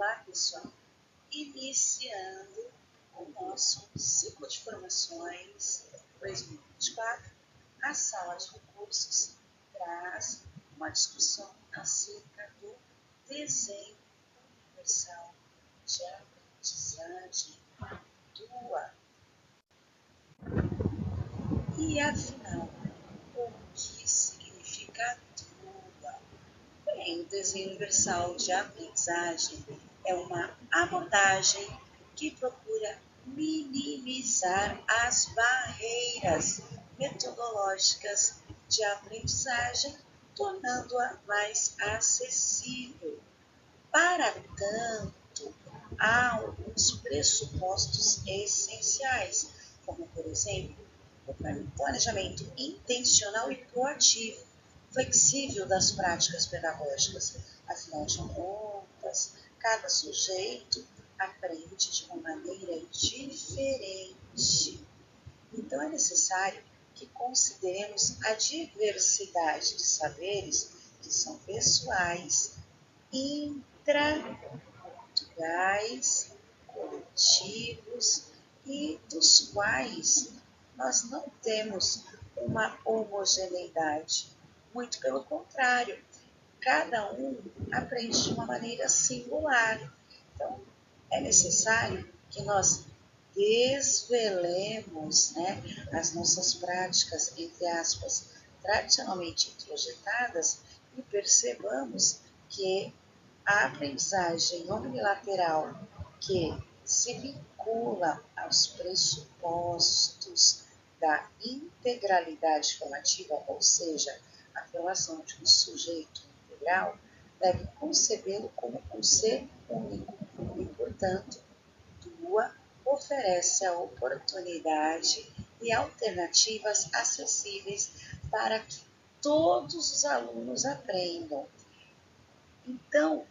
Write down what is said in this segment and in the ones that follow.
Olá, pessoal! Iniciando o nosso ciclo de formações 2024, a sala de recursos traz uma discussão acerca do desenho universal de aprendizagem DUA. E afinal, o que significa DUA? Bem, o desenho universal de aprendizagem é uma abordagem que procura minimizar as barreiras metodológicas de aprendizagem, tornando-a mais acessível. Para tanto, há alguns pressupostos essenciais, como, por exemplo, o planejamento intencional e proativo, flexível das práticas pedagógicas. Afinal de contas, cada sujeito aprende de uma maneira diferente. Então, é necessário que consideremos a diversidade de saberes que são pessoais, intraculturais, coletivos e dos quais nós não temos uma homogeneidade. Muito pelo contrário, cada um aprende de uma maneira singular. Então, é necessário que nós desvelemos, as nossas práticas, entre aspas, tradicionalmente introjetadas e percebamos que a aprendizagem unilateral que se vincula aos pressupostos da integralidade formativa, ou seja, a formação de um sujeito integral, deve concebê-lo como um ser único e, portanto, DUA oferece a oportunidade e alternativas acessíveis para que todos os alunos aprendam. Então,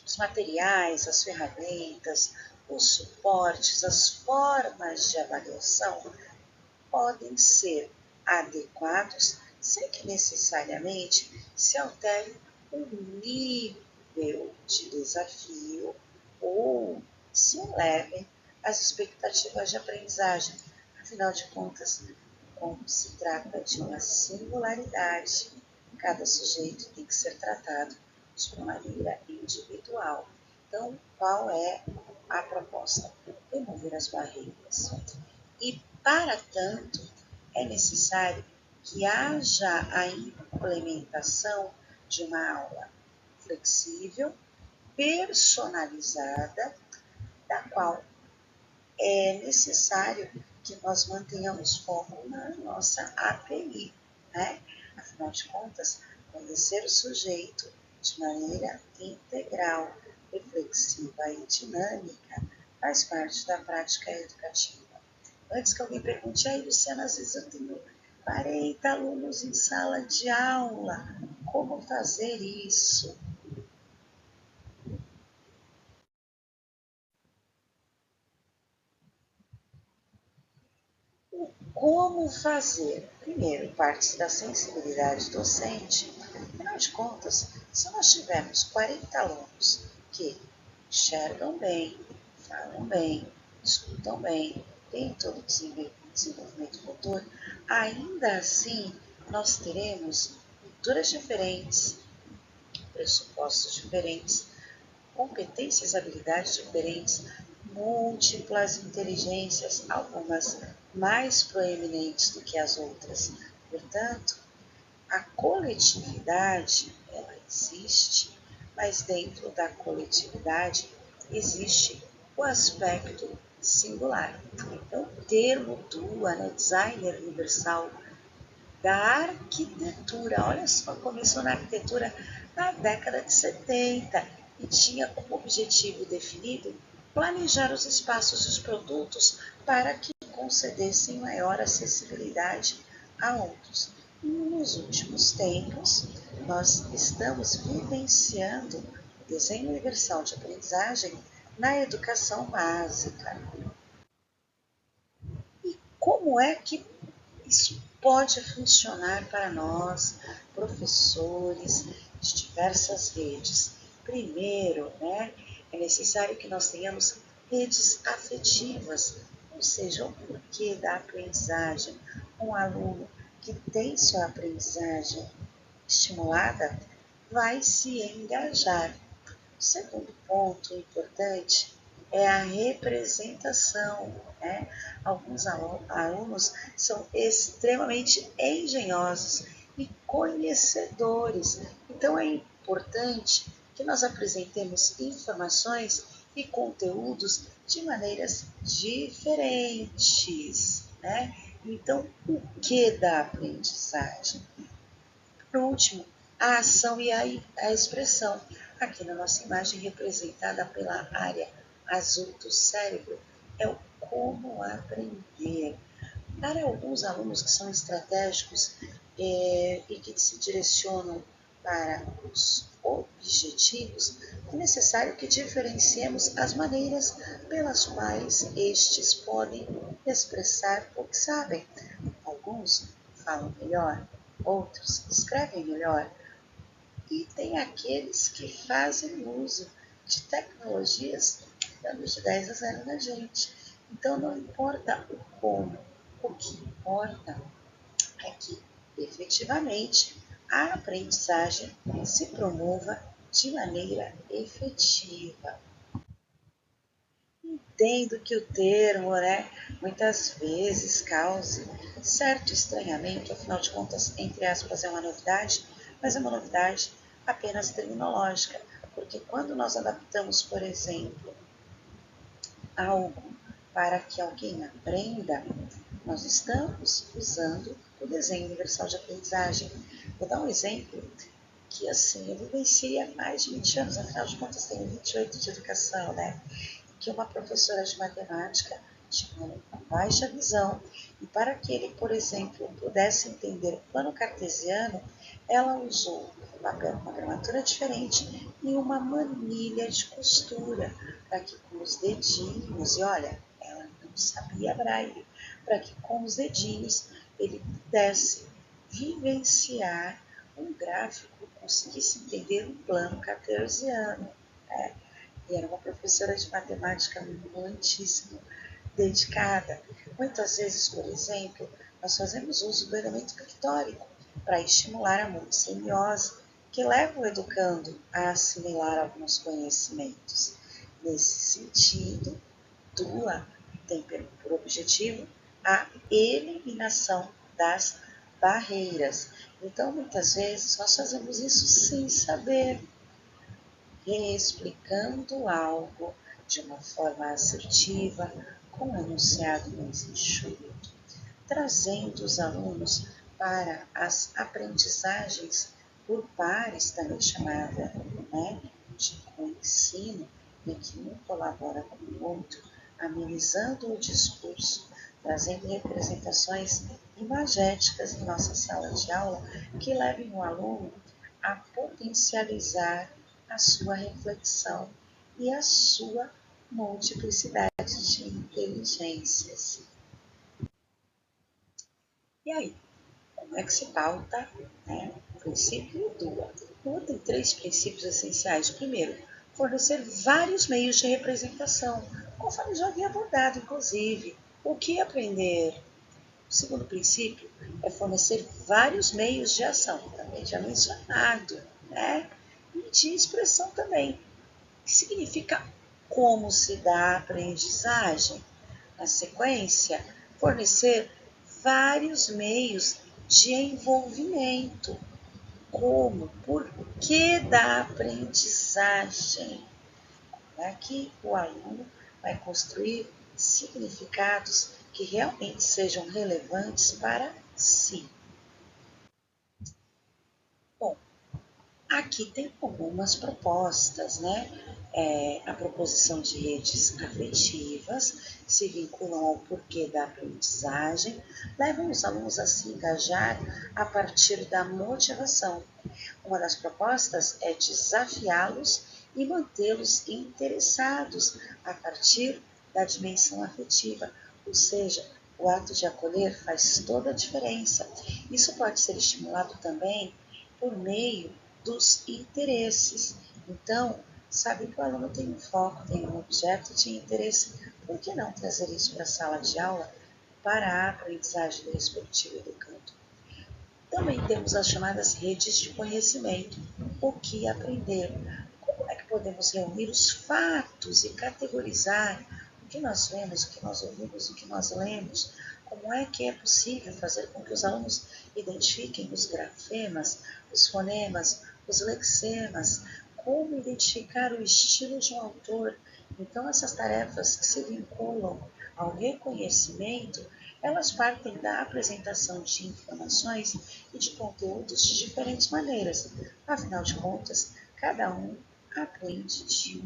os materiais, as ferramentas, os suportes, as formas de avaliação podem ser adequados sem que necessariamente se altere o nível de desafio ou se elevem as expectativas de aprendizagem. Afinal de contas, como se trata de uma singularidade, cada sujeito tem que ser tratado de uma maneira individual. Então, qual é a proposta? Remover as barreiras. E, para tanto, é necessário que haja a implementação de uma aula flexível, personalizada, da qual é necessário que nós mantenhamos foco na nossa API. Afinal de contas, conhecer o sujeito de maneira integral, reflexiva e dinâmica faz parte da prática educativa. Antes que alguém pergunte, Luciana, às vezes eu tenho 40 alunos em sala de aula, como fazer isso? Como fazer? Primeiro, parte da sensibilidade docente. Afinal de contas, se nós tivermos 40 alunos que enxergam bem, falam bem, escutam bem, têm todo o desenvolvimento motor, ainda assim nós teremos culturas diferentes, pressupostos diferentes, competências e habilidades diferentes, múltiplas inteligências, algumas mais proeminentes do que as outras. Portanto, a coletividade, ela existe, mas dentro da coletividade existe o aspecto singular. Então, o termo DUA, Designer Universal da Arquitetura, olha só, começou na arquitetura na década de 70 e tinha como objetivo definido planejar os espaços e os produtos para que concedessem maior acessibilidade a outros. E nos últimos tempos, nós estamos vivenciando o desenho universal de aprendizagem na educação básica. E como é que isso pode funcionar para nós, professores de diversas redes? Primeiro, É necessário que nós tenhamos redes afetivas, ou seja, o porquê da aprendizagem. Um aluno que tem sua aprendizagem estimulada vai se engajar. O segundo ponto importante é a representação. Né? Alguns alunos são extremamente engenhosos e conhecedores. Então é importante que nós apresentemos informações e conteúdos de maneiras diferentes. Né? Então, o que da aprendizagem? Por último, a ação e a expressão. Aqui na nossa imagem representada pela área azul do cérebro, é o como aprender. Para alguns alunos que são estratégicos e que se direcionam para os objetivos, é necessário que diferenciemos as maneiras pelas quais estes podem expressar o que sabem. Alguns falam melhor, outros escrevem melhor, e tem aqueles que fazem uso de tecnologias dando de 10 a 0 na gente. Então não importa o como, o que importa é que efetivamente a aprendizagem se promova de maneira efetiva. Entendo que o termo, muitas vezes cause certo estranhamento, afinal de contas, entre aspas, é uma novidade, mas é uma novidade apenas terminológica, porque quando nós adaptamos, por exemplo, algo para que alguém aprenda, nós estamos usando o desenho universal de aprendizagem. Vou dar um exemplo que, assim, eu vivenciei há mais de 20 anos, afinal de contas, tenho 28 de educação, que uma professora de matemática tinha uma baixa visão e para que ele, por exemplo, pudesse entender o plano cartesiano, ela usou uma gramatura diferente e uma manilha de costura para que com os dedinhos, e olha, ela não sabia braille, para que com os dedinhos ele pudesse vivenciar um gráfico, conseguisse entender um plano cartesiano. E era uma professora de matemática muitíssimo dedicada. Muitas vezes, por exemplo, nós fazemos uso do elemento pictórico para estimular a multissemiose, que leva o educando a assimilar alguns conhecimentos. Nesse sentido, TUA tem por objetivo a eliminação das barreiras. Então, muitas vezes, nós fazemos isso sem saber, reexplicando algo de uma forma assertiva, com um enunciado mais enxuto, trazendo os alunos para as aprendizagens por pares, também chamada de co-ensino, em que um colabora com o outro, amenizando o discurso, trazendo representações imagéticas em nossa sala de aula que levem o aluno a potencializar a sua reflexão e a sua multiplicidade de inteligências. E aí, como é que se pauta o princípio do DUA? Tem 3 princípios essenciais. Primeiro, fornecer vários meios de representação, conforme já havia abordado, inclusive. O que aprender? O segundo princípio é fornecer vários meios de ação, também já mencionado, e de expressão também, que significa como se dá a aprendizagem. Na sequência, fornecer vários meios de envolvimento, como, por que da aprendizagem. Aqui o aluno vai construir significados que realmente sejam relevantes para si. Bom, aqui tem algumas propostas, a proposição de redes afetivas se vinculam ao porquê da aprendizagem, levam os alunos a se engajar a partir da motivação. Uma das propostas é desafiá-los e mantê-los interessados a partir da dimensão afetiva, ou seja, o ato de acolher faz toda a diferença. Isso pode ser estimulado também por meio dos interesses. Então, sabe que o aluno tem um foco, tem um objeto de interesse, por que não trazer isso para a sala de aula para a aprendizagem do respectivo educando? Também temos as chamadas redes de conhecimento. O que aprender? Como é que podemos reunir os fatos e categorizar o que nós vemos, o que nós ouvimos, o que nós lemos? Como é que é possível fazer com que os alunos identifiquem os grafemas, os fonemas, os lexemas? Como identificar o estilo de um autor? Então, essas tarefas que se vinculam ao reconhecimento, elas partem da apresentação de informações e de conteúdos de diferentes maneiras. Afinal de contas, cada um aprende de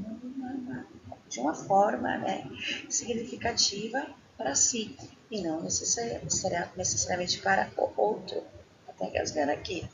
uma forma, né, significativa para si e não necessariamente para o outro. Até engasgando aqui.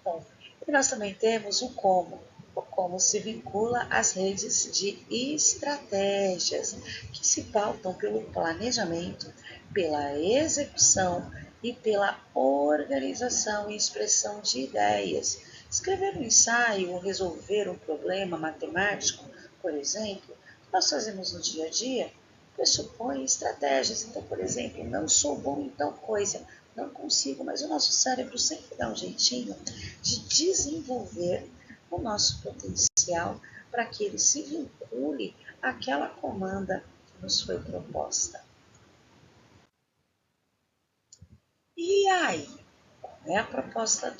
Bom, e nós também temos o como se vincula às redes de estratégias, que se pautam pelo planejamento, pela execução e pela organização e expressão de ideias. Escrever um ensaio ou resolver um problema matemático, por exemplo, que nós fazemos no dia a dia, pressupõe estratégias. Então, por exemplo, não sou bom em tal coisa, não consigo, mas o nosso cérebro sempre dá um jeitinho de desenvolver o nosso potencial para que ele se vincule àquela comanda que nos foi proposta. E aí, qual é a proposta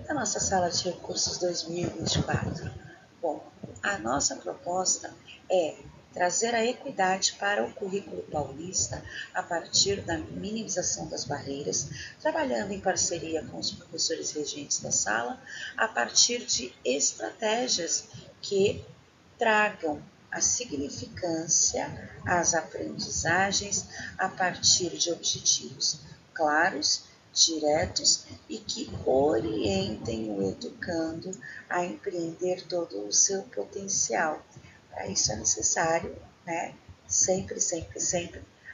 da nossa sala de recursos 2024? Bom, a nossa proposta é trazer a equidade para o currículo paulista a partir da minimização das barreiras, trabalhando em parceria com os professores regentes da sala, a partir de estratégias que tragam a significância às aprendizagens a partir de objetivos claros, diretos e que orientem o educando a empreender todo o seu potencial. Para isso é necessário, né, sempre,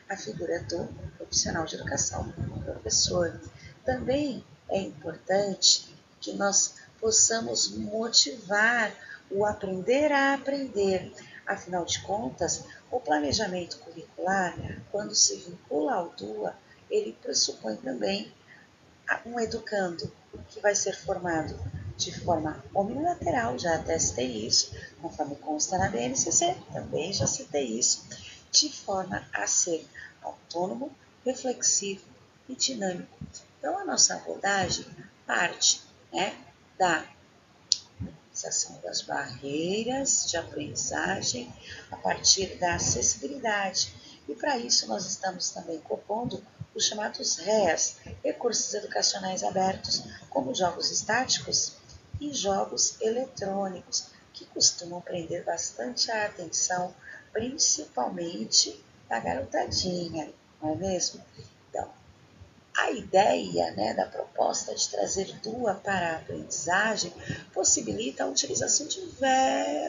a figura do profissional de educação, do professor. Também é importante que nós possamos motivar o aprender a aprender. Afinal de contas, o planejamento curricular, quando se vincula ao DUA, ele pressupõe também um educando que vai ser formado de forma unilateral, já testei isso, conforme consta na BNCC, também já citei isso, de forma a ser autônomo, reflexivo e dinâmico. Então, a nossa abordagem parte, né, da minimização das barreiras de aprendizagem a partir da acessibilidade. E para isso nós estamos também propondo os chamados REAs, Recursos Educacionais Abertos, como jogos estáticos e jogos eletrônicos, que costumam prender bastante a atenção, principalmente da garotadinha, não é mesmo? Então, a ideia, né, da proposta de trazer DUA para a aprendizagem possibilita a utilização de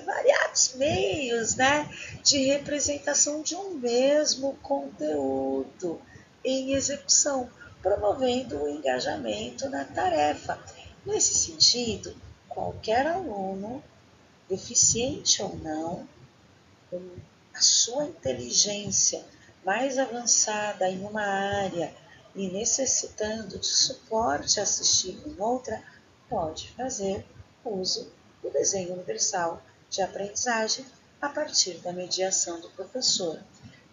variados meios, né, de representação de um mesmo conteúdo em execução, promovendo o engajamento na tarefa. Nesse sentido, qualquer aluno, deficiente ou não, com a sua inteligência mais avançada em uma área e necessitando de suporte assistido em outra, pode fazer uso do desenho universal de aprendizagem a partir da mediação do professor.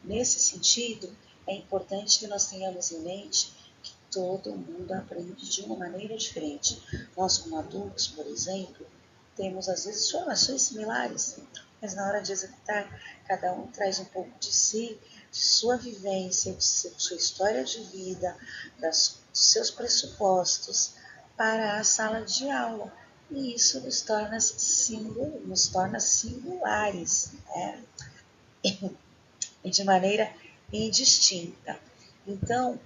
Nesse sentido, é importante que nós tenhamos em mente que todo mundo aprende de uma maneira diferente. Nós, como adultos, por exemplo, temos às vezes formações similares, mas na hora de executar, cada um traz um pouco de si, de sua vivência, de sua história de vida, dos seus pressupostos para a sala de aula. E isso nos torna singulares, né? E de maneira indistinta. Então,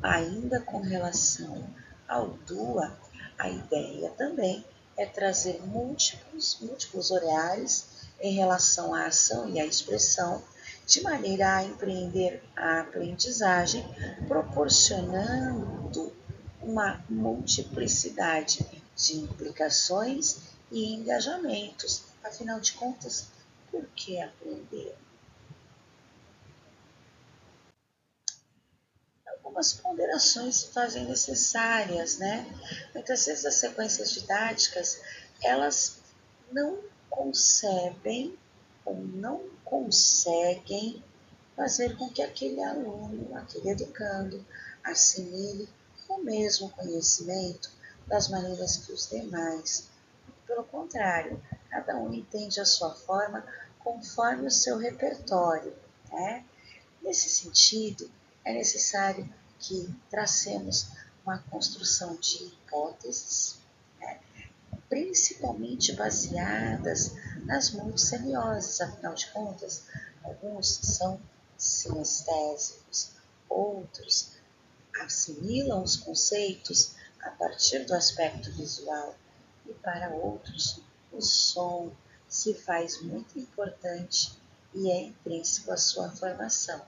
ainda com relação ao DUA, a ideia também é trazer múltiplos olhares em relação à ação e à expressão, de maneira a empreender a aprendizagem, proporcionando uma multiplicidade de implicações e engajamentos Afinal de contas, por que aprender? Algumas ponderações se fazem necessárias, né? Muitas vezes as sequências didáticas, elas não concebem ou não conseguem fazer com que aquele aluno, aquele educando, assimile o mesmo conhecimento das maneiras que os demais. Pelo contrário, cada um entende a sua forma conforme o seu repertório, né? Nesse sentido, é necessário que tracemos uma construção de hipóteses, né, principalmente baseadas nas multissemioses. Afinal de contas, alguns são sinestésicos, outros assimilam os conceitos a partir do aspecto visual, e para outros, o som se faz muito importante e é intrínseco à sua formação.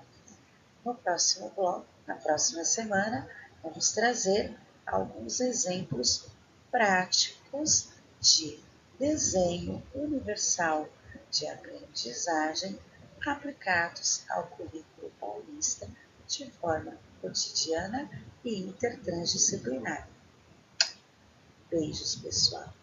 No próximo bloco, na próxima semana, vamos trazer alguns exemplos práticos de desenho universal de aprendizagem aplicados ao currículo paulista de forma cotidiana e intertransdisciplinar. Beijos, pessoal!